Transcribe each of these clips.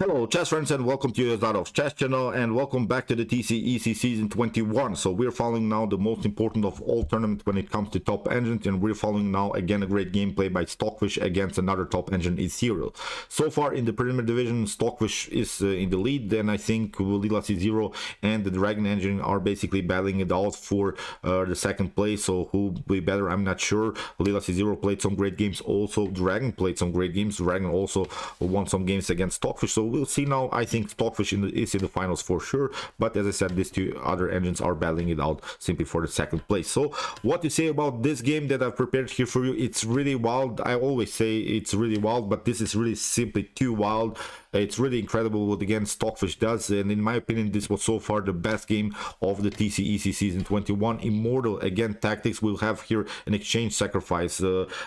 Hello chess friends, and welcome to your Chess channel, and welcome back to the TCEC season 21. So we're following now the most important of all tournaments when it comes to top engines, and we're following now again a great gameplay by Stockfish against another top engine, Ethereal. So far in the preliminary division, Stockfish is in the lead. Then I think Lila C0 and the Dragon engine are basically battling it out for the second place. So who will be better, I'm not sure. Lila C0 played some great games, also Dragon played some great games. Dragon also won some games against Stockfish, so we'll see now. I think Stockfish is in the finals for sure, but as I said, these two other engines are battling it out simply for the second place. So what you say about this game that I've prepared here for you? It's really wild. I always say it's really wild, but this is really simply too wild. It's really incredible what again Stockfish does, and in my opinion this was so far the best game of the TCEC season 21. Immortal again tactics. We'll have here an exchange sacrifice,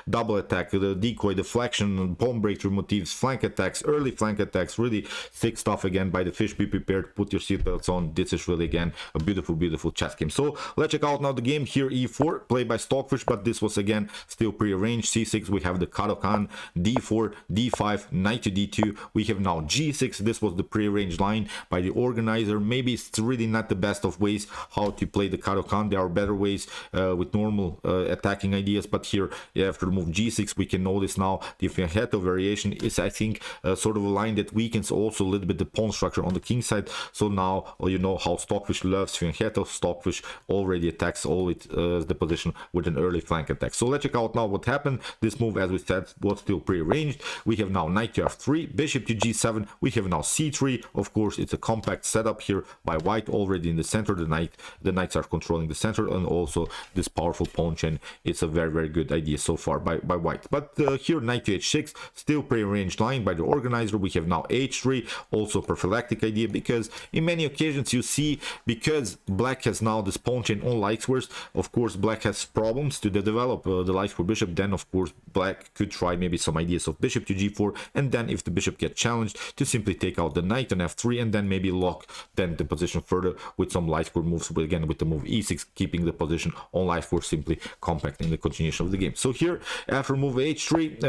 double attack, the decoy, deflection, pawn breakthrough motifs, flank attacks, early flank attacks. Really thick stuff again by the fish. Be prepared, put your seatbelts on. This is really again a beautiful chess game. So let's check out now the game here. E4 played by Stockfish, but this was again still prearranged. C6 we have the Caro-Kann, D4, D5, knight to D2. We have now G6. This was the prearranged line by the organizer. Maybe it's really not the best of ways how to play the Caro-Kann. There are better ways with normal attacking ideas, but here after the move G6 we can notice now the fianchetto variation is, I think, sort of a line that weakens also a little bit the pawn structure on the king side. So now you know how Stockfish loves fianchetto. Stockfish already attacks all the position with an early flank attack. So let's check out now what happened. This move, as we said, was still prearranged. We have now knight to f3, bishop to g7. We have now c3. Of course, it's a compact setup here by white already in the center. The knights are controlling the center, and also this powerful pawn chain. It's a very good idea so far by white. But here knight to h6, still prearranged line by the organizer. We have now h3, also prophylactic idea, because in many occasions you see, because black has now this pawn chain on light squares, of course black has problems to develop the light square bishop. Then of course black could try maybe some ideas of bishop to g4, and then if the bishop gets challenged, to simply take out the knight on f3, and then maybe lock then the position further with some light square moves, but again with the move e6, keeping the position on light square, simply compacting the continuation of the game. So here after move h3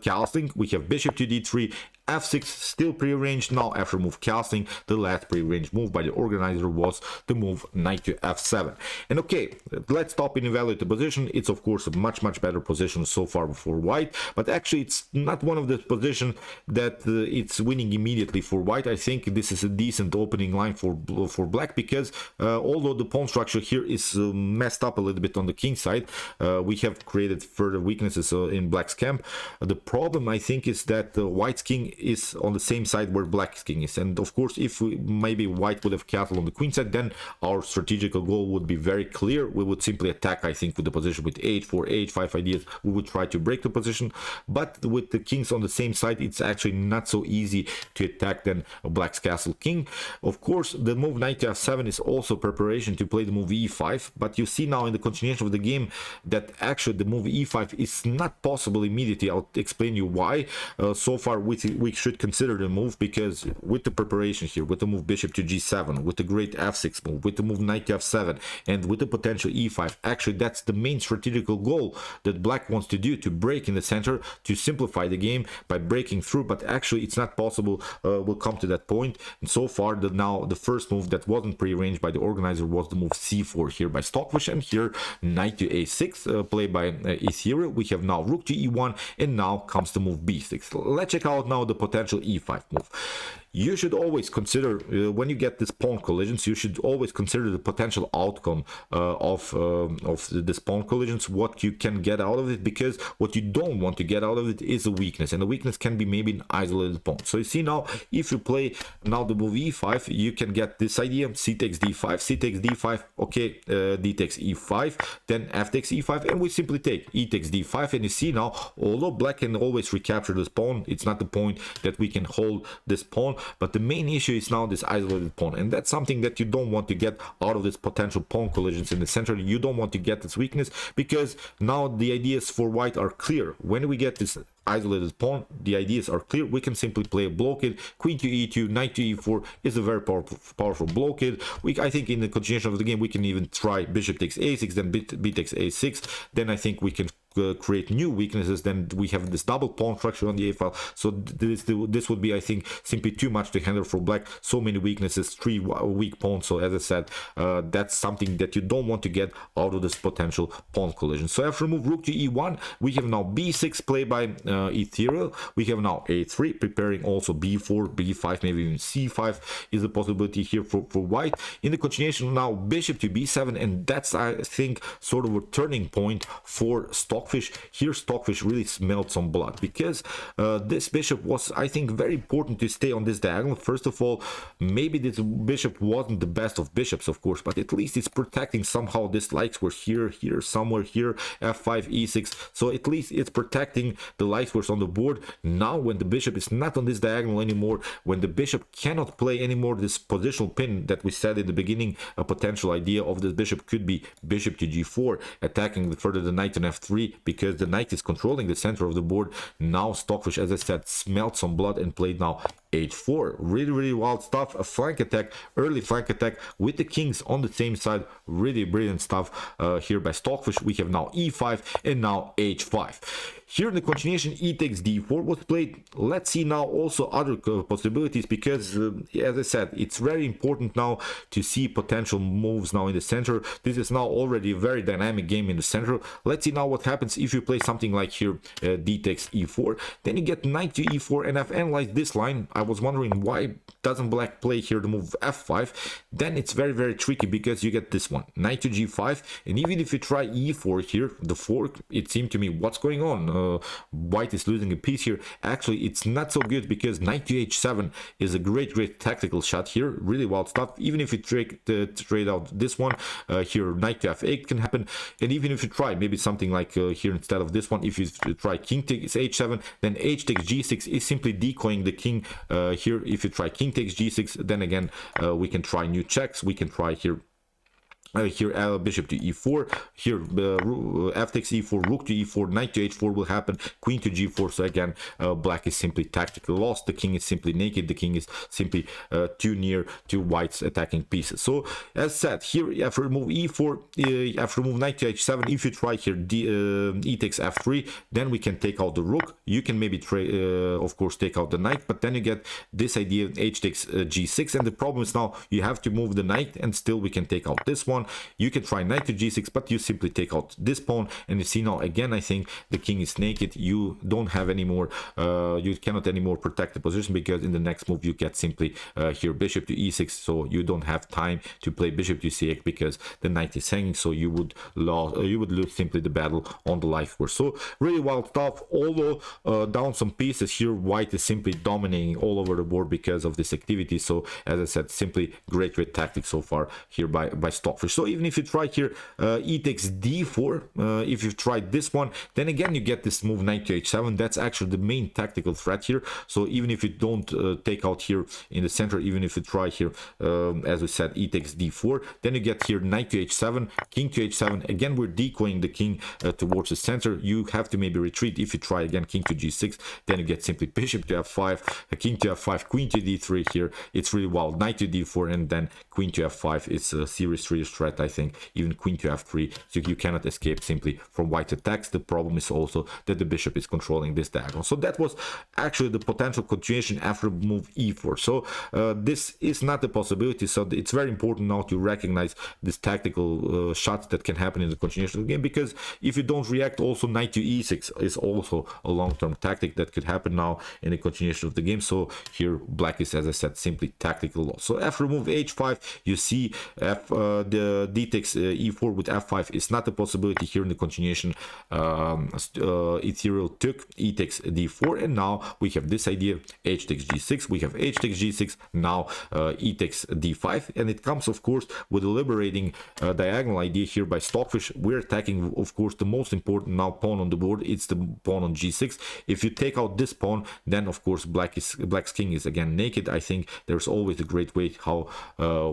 castling, we have bishop to d3, f6 still prearranged. Now after move castling, the last prearranged move by the organizer was the move knight to f7. And okay, let's stop and evaluate the position. It's of course a much better position so far for white, but actually it's not one of the positions that it's winning immediately for white. I think this is a decent opening line for black, because although the pawn structure here is messed up a little bit on the king side, we have created further weaknesses in black's camp. The problem, I think, is that white's king is on the same side where black's king is, and of course if maybe white would have castled on the queen side, then our strategical goal would be very clear. We would simply attack, I think, with the position with h4, h5 ideas. We would try to break the position, but with the kings on the same side, it's actually not so easy to attack then black's castle king. Of course the move knight to f7 is also preparation to play the move e5, but you see now in the continuation of the game that actually the move e5 is not possible immediately. I'll explain you why. So far we should consider the move, because with the preparation here, with the move bishop to g7, with the great f6 move, with the move knight to f7, and with the potential e5, actually that's the main strategical goal that black wants to do, to break in the center, to simplify the game by breaking through. But actually it's not possible. We'll come to that point. And so far now the first move that wasn't prearranged by the organizer was the move c4 here by Stockfish, and here knight to a6 played by Ethereal. We have now rook to e1, and now comes the move b6. Let's check out now the potential e5 move. You should always consider, when you get this pawn collisions, you should always consider the potential outcome of this pawn collisions, what you can get out of it, because what you don't want to get out of it is a weakness, and the weakness can be maybe an isolated pawn. So you see now, if you play now the move e5, you can get this idea: c takes d5, c takes d5, okay, d takes e5, then f takes e5, and we simply take e takes d5. And you see now, although black can always recapture this pawn, it's not the point that we can hold this pawn. But the main issue is now this isolated pawn, and that's something that you don't want to get out of this potential pawn collisions in the center. You don't want to get this weakness, because now the ideas for white are clear. When we get this isolated pawn, the ideas are clear. We can simply play a blockade. Queen to e2, knight to e4 is a very powerful blockade. I think in the continuation of the game we can even try bishop takes a6, then b takes a6. Then I think we can create new weaknesses, then we have this double pawn structure on the a file. So this would be, I think, simply too much to handle for black. So many weaknesses, 3 weak pawns. So as I said, that's something that you don't want to get out of this potential pawn collision. So after move rook to e1, we have now b6 played by Ethereal. We have now a3 preparing, also b4, b5, maybe even c5 is a possibility here for white. In the continuation now, bishop to b7, and that's, I think, sort of a turning point for Stockfish. Here Stockfish really smelled some blood, because this bishop was, I think, very important to stay on this diagonal. First of all, maybe this bishop wasn't the best of bishops, of course, but at least it's protecting somehow. This lights were here, somewhere here, f5, e6, so at least it's protecting the light source on the board. Now when the bishop is not on this diagonal anymore, when the bishop cannot play anymore this positional pin that we said in the beginning, a potential idea of this bishop could be bishop to g4, attacking further the knight on f3, because the knight is controlling the center of the board. Now Stockfish, as I said, smelled some blood and played now h4. Really wild stuff. A flank attack, early flank attack with the kings on the same side. Really brilliant stuff here by Stockfish. We have now e5 and now h5. Here in the continuation, e takes d4 was played. Let's see now also other possibilities, because as I said, it's very important now to see potential moves now in the center. This is now already a very dynamic game in the center. Let's see now what happens if you play something like here, d takes e4. Then you get knight to e4, and I've analyzed this line. I was wondering why doesn't black play here the move f5. Then it's very tricky, because you get this one, knight to g5, and even if you try e4 here, the fork, it seemed to me, what's going on? White is losing a piece here. Actually, it's not so good, because knight to h7 is a great tactical shot here. Really wild stuff. Even if you trade out this one here, knight to f8 can happen. And even if you try maybe something like here, instead of this one, if you try king takes h7, then h takes g6 is simply decoying the king here. If you try king takes g6, then again we can try new checks. We can try here bishop to e4, here f takes e4, rook to e4, knight to h4 will happen, queen to g4. So again, black is simply tactically lost. The king is simply naked. The king is simply too near to white's attacking pieces. So as said, here after move e4, after move knight to h7, if you try here e takes f3, then we can take out the rook. You can maybe of course take out the knight, but then you get this idea of h takes g6, and the problem is now you have to move the knight, and still we can take out this one. You can try knight to g6, but you simply take out this pawn, and you see now again, I think the king is naked. You don't have any more, you cannot anymore protect the position, because in the next move you get simply here bishop to e6, so you don't have time to play bishop to c8 because the knight is hanging. So you would lose simply the battle on the life course. So really wild stuff. Although down some pieces here, white is simply dominating all over the board because of this activity. So as I said, simply great tactics so far here by Stockfish. So even if you try here e takes d4, if you've tried this one, then again you get this move knight to h7. That's actually the main tactical threat here. So even if you don't take out here in the center, even if you try here, as we said, e takes d4, then you get here knight to h7, king to h7. Again, we're decoying the king towards the center. You have to maybe retreat. If you try again king to g6, then you get simply bishop to f5, king to f5, queen to d3 here. It's really wild. Knight to d4, and then queen to f5 is a serious threat, I think. Even queen to f3, so you cannot escape simply from white attacks. The problem is also that the bishop is controlling this diagonal. So that was actually the potential continuation after move e4. So this is not a possibility. So it's very important now to recognize this tactical shots that can happen in the continuation of the game, because if you don't react, also knight to e6 is also a long-term tactic that could happen now in the continuation of the game. So here black is, as I said, simply tactical loss. So after move h5, you see the d takes e4 with f5 is not a possibility here in the continuation. Ethereal took e takes d4, and now we have this idea, h takes g6. We have h takes g6, now e takes d5, and it comes of course with a liberating diagonal idea here by Stockfish. We're attacking of course the most important now pawn on the board. It's the pawn on g6. If you take out this pawn, then of course black's king is again naked. I think there's always a great way how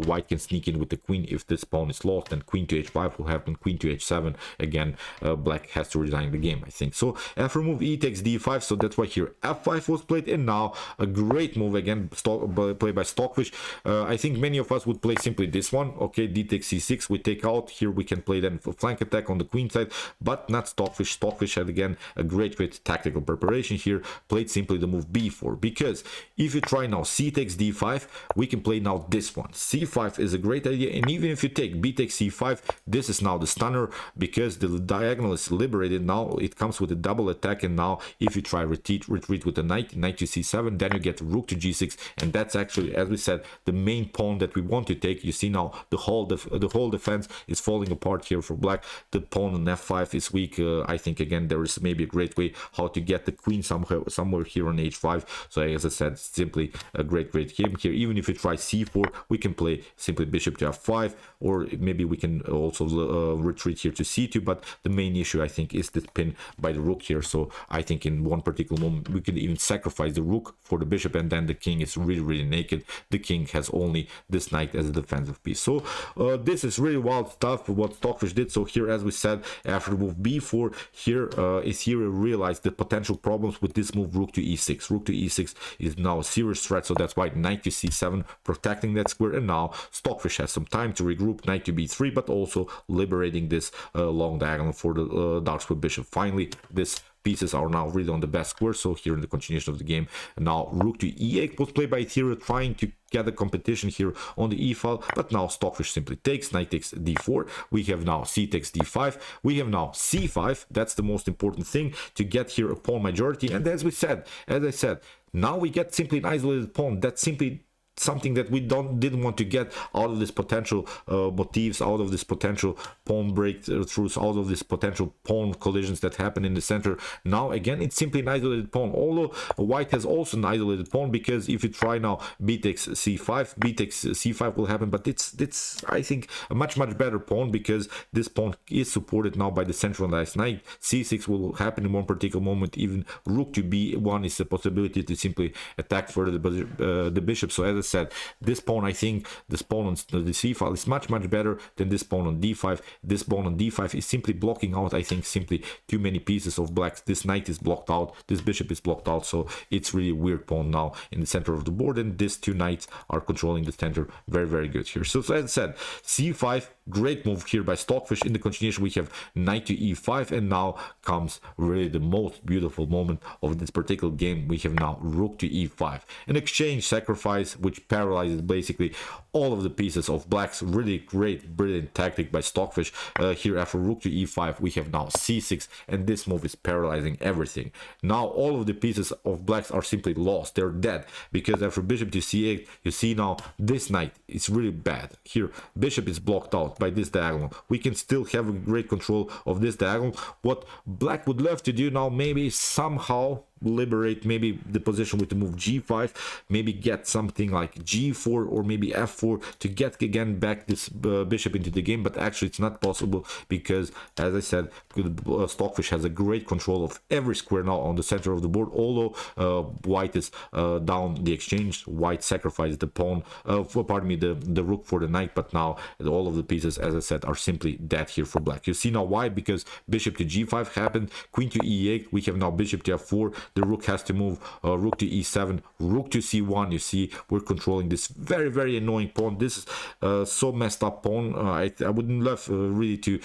white can sneak in with the queen if this pawn pawn is lost, and queen to h5 will happen, queen to h7. Again, black has to resign the game, I think. So after move e takes d5, so that's why here f5 was played, and now a great move again played by Stockfish. I think many of us would play simply this one. Okay, d takes c6, we take out. Here we can play then for flank attack on the queen side, but not Stockfish. Stockfish had again a great tactical preparation here, played simply the move b4, because if you try now c takes d5, we can play now this one. c5 is a great idea, and even if you take b takes c5, this is now the stunner, because the diagonal is liberated. Now it comes with a double attack, and now if you try retreat with the knight to c7, then you get rook to g6, and that's actually, as we said, the main pawn that we want to take. You see now the whole defense is falling apart here for black. The pawn on f5 is weak. I think again there is maybe a great way how to get the queen somewhere here on h5. So as I said, simply a great game here. Even if you try c4, we can play simply bishop to f5, or maybe we can also retreat here to c2, but the main issue I think is this pin by the rook here. So I think in one particular moment we can even sacrifice the rook for the bishop, and then the king is really naked. The king has only this knight as a defensive piece. So this is really wild stuff what Stockfish did. So here, as we said, after move b4, here Ethereal realized the potential problems with this move rook to e6. Rook to e6 is now a serious threat, so that's why knight to c7 protecting that square, and now Stockfish has some time to regroup, knight to b3, but also liberating this long diagonal for the dark square bishop. Finally, this pieces are now really on the best square. So here in the continuation of the game, now rook to e8 was played by Ethereal, trying to get a competition here on the e file, but now Stockfish simply takes, knight takes d4. We have now c takes d5. We have now c5. That's the most important thing, to get here a pawn majority. And as I said, now we get simply an isolated pawn. That's simply something that we didn't want to get out of this potential motifs, out of this potential pawn breakthroughs, out of this potential pawn collisions that happen in the center. Now again, it's simply an isolated pawn, although white has also an isolated pawn, because if you try now b takes c5, b takes c5 will happen, but it's I think a much better pawn, because this pawn is supported now by the centralized knight. c6 will happen in one particular moment. Even rook to b1 is a possibility to simply attack further the bishop. So as I said, this pawn, I think this pawn on the c file is much better than this pawn on d5. This pawn on d5 is simply blocking out, I think, simply too many pieces of blacks. This knight is blocked out, this bishop is blocked out, so it's really a weird pawn now in the center of the board, and these two knights are controlling the center very good here. So as I said, c5, great move here by Stockfish. In the continuation, we have knight to e5, and now comes really the most beautiful moment of this particular game. We have now rook to e5, an exchange sacrifice which paralyzes basically all of the pieces of blacks. Really great, brilliant tactic by Stockfish. Here after rook to e5, we have now c6, and this move is paralyzing everything. Now all of the pieces of blacks are simply lost, they're dead, because after bishop to c8, you see now this knight is really bad. Here bishop is blocked out by this diagonal. We can still have a great control of this diagonal. What black would love to do now, maybe somehow liberate maybe the position with the move g5, maybe get something like g4 or maybe f4 to get again back this bishop into the game, but actually it's not possible, because as I said, Stockfish has a great control of every square now on the center of the board. Although white is down the exchange, white sacrificed the pawn pardon me, the rook for the knight, but now all of the pieces, as I said, are simply dead here for black. You see now why, because bishop to g5 happened, queen to e8, we have now bishop to f4, the rook has to move, rook to e7, rook to c1. You see we're controlling this very annoying pawn. This is so messed up pawn. I wouldn't love really to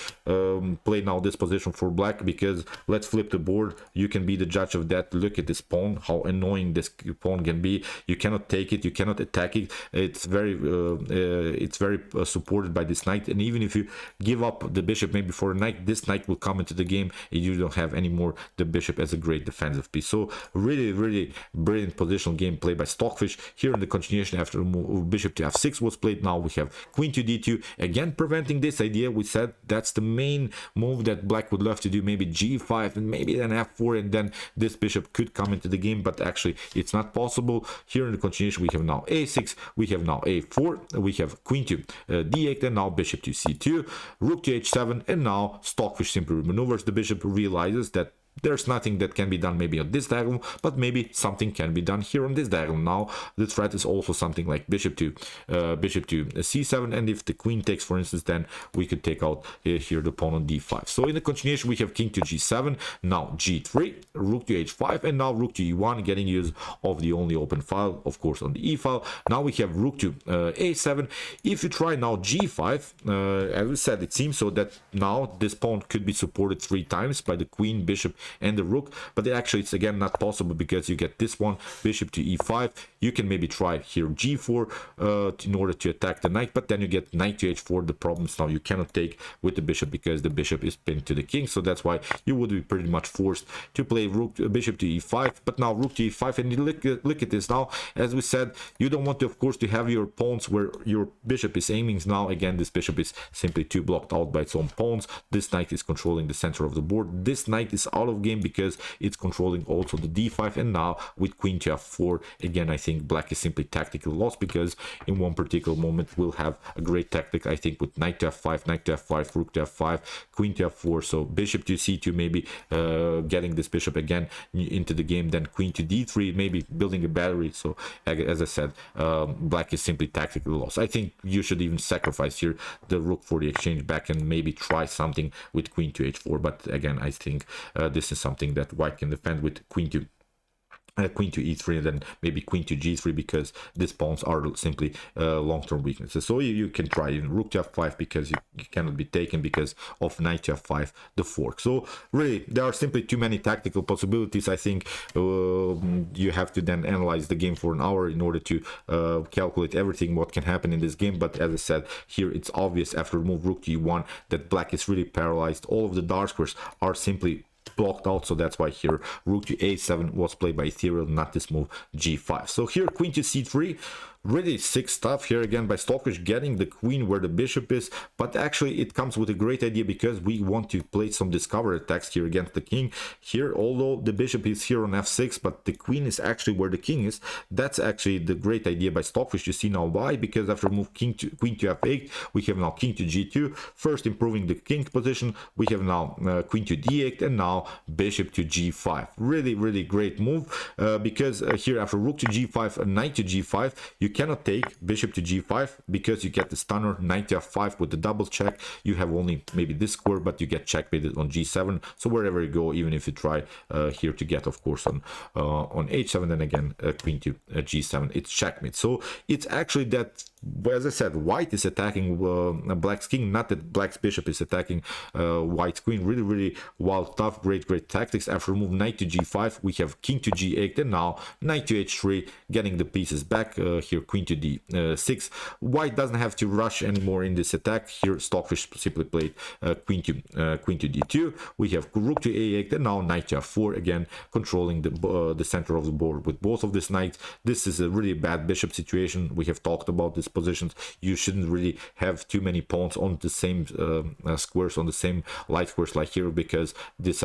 play now this position for black, because let's flip the board, you can be the judge of that. Look at this pawn, how annoying this pawn can be. You cannot take it, you cannot attack it. It's very supported by this knight, and even if you give up the bishop maybe for a knight, this knight will come into the game and you don't have anymore the bishop as a great defensive piece. So really brilliant positional game played by Stockfish. Here in the continuation, after bishop to f6 was played, now we have queen to d2, again preventing this idea. We said that's the main move that black would love to do, maybe g5 and maybe then f4, and then this bishop could come into the game, but actually it's not possible. Here in the continuation, we have now a6, we have now a4, we have queen to d8, and now bishop to c2, rook to h7, and now Stockfish simply maneuvers the bishop, realizes that there's nothing that can be done maybe on this diagonal, but maybe something can be done here on this diagonal. Now the threat is also something like bishop to c7, and if the queen takes, for instance, then we could take out here the pawn on d5. So in the continuation we have king to g7, now g3, rook to h5, and now rook to e1, getting use of the only open file, of course, on the e file. Now we have rook to a7. If you try now g5, as we said, it seems so that now this pawn could be supported 3 times by the queen, bishop, and the rook, but actually it's again not possible because you get this one, bishop to e5. You can maybe try here g4 in order to attack the knight, but then you get knight to h4. The problems now you cannot take with the bishop because the bishop is pinned to the king, so that's why you would be pretty much forced to play bishop to e5. But now rook to e5, and you look at this now, as we said, you don't want to, of course, to have your pawns where your bishop is aiming. Now again, this bishop is simply too blocked out by its own pawns. This knight is controlling the center of the board. This knight is out of game because it's controlling also the d5, and now with queen to f4, again, I think black is simply tactically lost because in one particular moment we'll have a great tactic, I think, with knight to f5, knight to f5, rook to f5, queen to f4. So bishop to c2, maybe getting this bishop again into the game, then queen to d3, maybe building a battery. So as I said, black is simply tactically lost. I think you should even sacrifice here the rook for the exchange back and maybe try something with queen to h4, but again, I think this is something that white can defend with queen to e3, and then maybe queen to g3, because these pawns are simply long-term weaknesses. So you can try in rook to f5 because you cannot be taken because of knight to f5, the fork. So really, there are simply too many tactical possibilities. I think you have to then analyze the game for an hour in order to calculate everything what can happen in this game. But as I said, here it's obvious after move rook to e1 that black is really paralyzed. All of the dark squares are simply blocked out, so that's why here rook to a7 was played by Ethereal, not this move g5. So here queen to c3, really sick stuff here again by Stockfish, getting the queen where the bishop is, but actually it comes with a great idea because we want to play some discover attacks here against the king. Here, although the bishop is here on f6, but the queen is actually where the king is. That's actually the great idea by Stockfish. You see now why, because after move queen to f8, we have now king to g2, first improving the king position. We have now queen to d8, and now bishop to g5. Really great move, because here after rook to g5 and knight to g5, you cannot take bishop to g5 because you get the stunner knight to f5 with the double check. You have only maybe this square, but you get checkmated on g7. So wherever you go, even if you try here to get, of course, on h7, then again queen to g7, it's checkmate. So it's actually that, as I said, white is attacking black's king, not that black's bishop is attacking white's queen. Really wild stuff, great tactics. After move knight to g5, we have king to g8, and now knight to h3, getting the pieces back. Here queen to d6. White doesn't have to rush anymore in this attack. Here Stockfish simply played queen to d2. We have rook to a8, and now knight to f4, again controlling the center of the board with both of these knights. This is a really bad bishop situation. We have talked about these positions. You shouldn't really have too many pawns on the same squares, on the same light squares like here, because these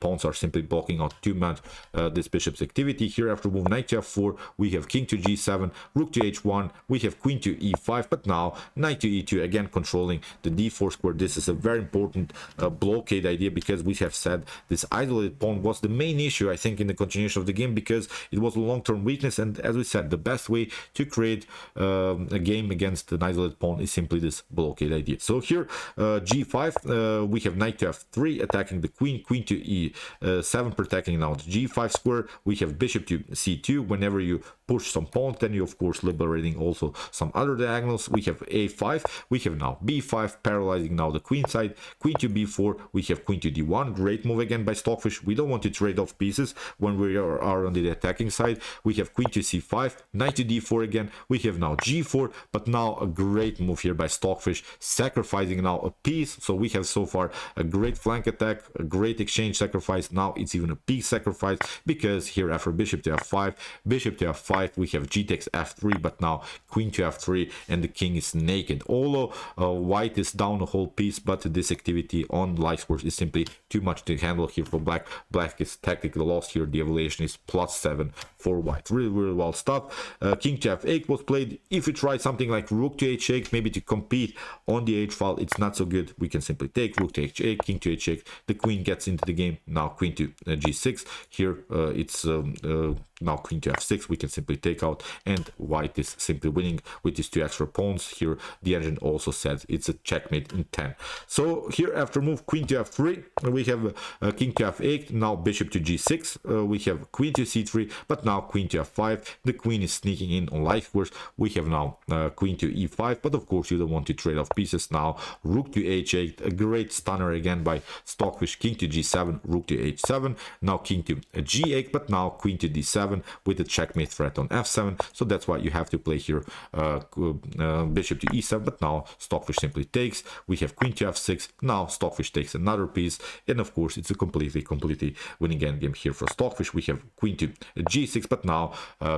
pawns are simply blocking out too much this bishop's activity. Here after move knight to f4, we have king to g7, rook to h1, we have queen to e5, but now knight to e2, again controlling the d4 square. This is a very important blockade idea, because we have said this isolated pawn was the main issue, I think, in the continuation of the game, because it was a long-term weakness. And as we said, the best way to create a game against an isolated pawn is simply this blockade idea. So here g5, we have knight to f3 attacking the queen, queen to e7 protecting now the g5 square. We have bishop to c2. Whenever you push some pawns, then you of course liberating also some other diagonals. We have a5, we have now b5, paralyzing now the queen side. Queen to b4, we have queen to d1. Great move again by Stockfish. We don't want to trade off pieces when we are on the attacking side. We have queen to c5, knight to d4 again. We have now g4, but now a great move here by Stockfish, sacrificing now a piece. So we have so far a great flank attack, a great exchange sacrifice. Now it's even a piece sacrifice, because here after bishop to f5, we have g takes f3, but now queen to f3, and the king is naked. Although white is down a whole piece, but this activity on light squares is simply too much to handle here for black. Black is tactically lost here. The evaluation is +7 for white. Really wild stuff. King to f8 was played. If you try something like rook to h8, maybe to compete on the h file, it's not so good. We can simply take rook to h8, king to h8, the queen gets into the game. Now queen to g6. Here it's now queen to f6. We can simply take out, and white is simply winning with these 2 extra pawns. Here the engine also says it's a checkmate in 10. So here after move queen to f3, we have king to f8, now bishop to g6, we have queen to c3, but now queen to f5. The queen is sneaking in on light squares. We have now queen to e5, but of course you don't want to trade off pieces. Now rook to h8, a great stunner again by Stockfish. King to g7, rook to h7, now king to g8, but now queen to d7 with the checkmate threat on f7. So that's why you have to play here bishop to e7, but now Stockfish simply takes. We have queen to f6, now Stockfish takes another piece, and of course it's a completely winning endgame here for Stockfish. We have queen to g6, but now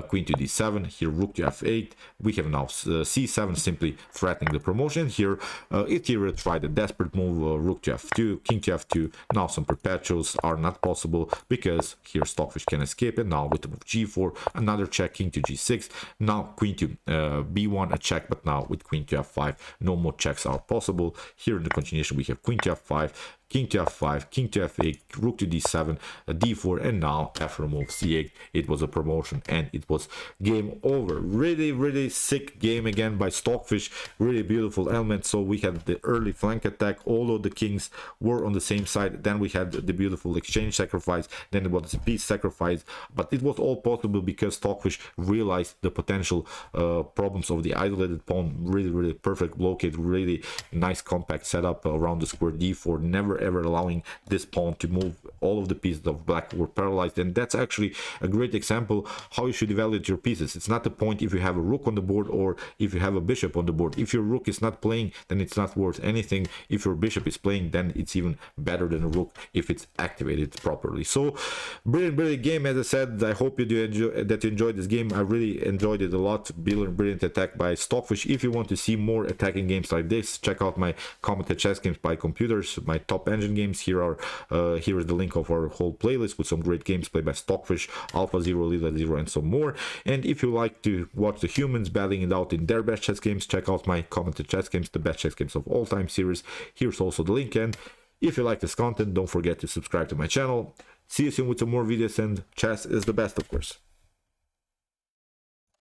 queen to d7, here rook to f8. We have now c7, simply threatening the promotion. Here Ethereal tried a desperate move, rook to f2, king to f2. Now some perpetuals are not possible because here Stockfish can escape, and now with the move g4, another check, king to g6, now queen to b1, a check, but now with queen to f5, no more checks are possible. Here in the continuation we have queen to f5, king to f5, king to f8, rook to d7, d4, and now after move c8, it was a promotion and it was game over. Really sick game again by Stockfish, really beautiful element. So we had the early flank attack, although the kings were on the same side. Then we had the beautiful exchange sacrifice, then it was a piece sacrifice, but it was all possible because Stockfish realized the potential problems of the isolated pawn. Really perfect blockade, really nice compact setup around the square d4, never ever allowing this pawn to move. All of the pieces of black were paralyzed, and that's actually a great example how you should evaluate your pieces. It's not the point if you have a rook on the board or if you have a bishop on the board. If your rook is not playing, then it's not worth anything. If your bishop is playing, then it's even better than a rook if it's activated properly. So brilliant game. As I said, I hope you enjoyed this game. I really enjoyed it a lot. Brilliant attack by Stockfish. If you want to see more attacking games like this, check out my commented chess games by computers, my top engine games. Here is the link of our whole playlist with some great games played by Stockfish, Alpha 0, Lila 0, and some more. And if you like to watch the humans battling it out in their best chess games, check out my commented chess games, the best chess games of all time series. Here's also the link, and if you like this content, don't forget to subscribe to my channel. See you soon with some more videos, and chess is the best, of course.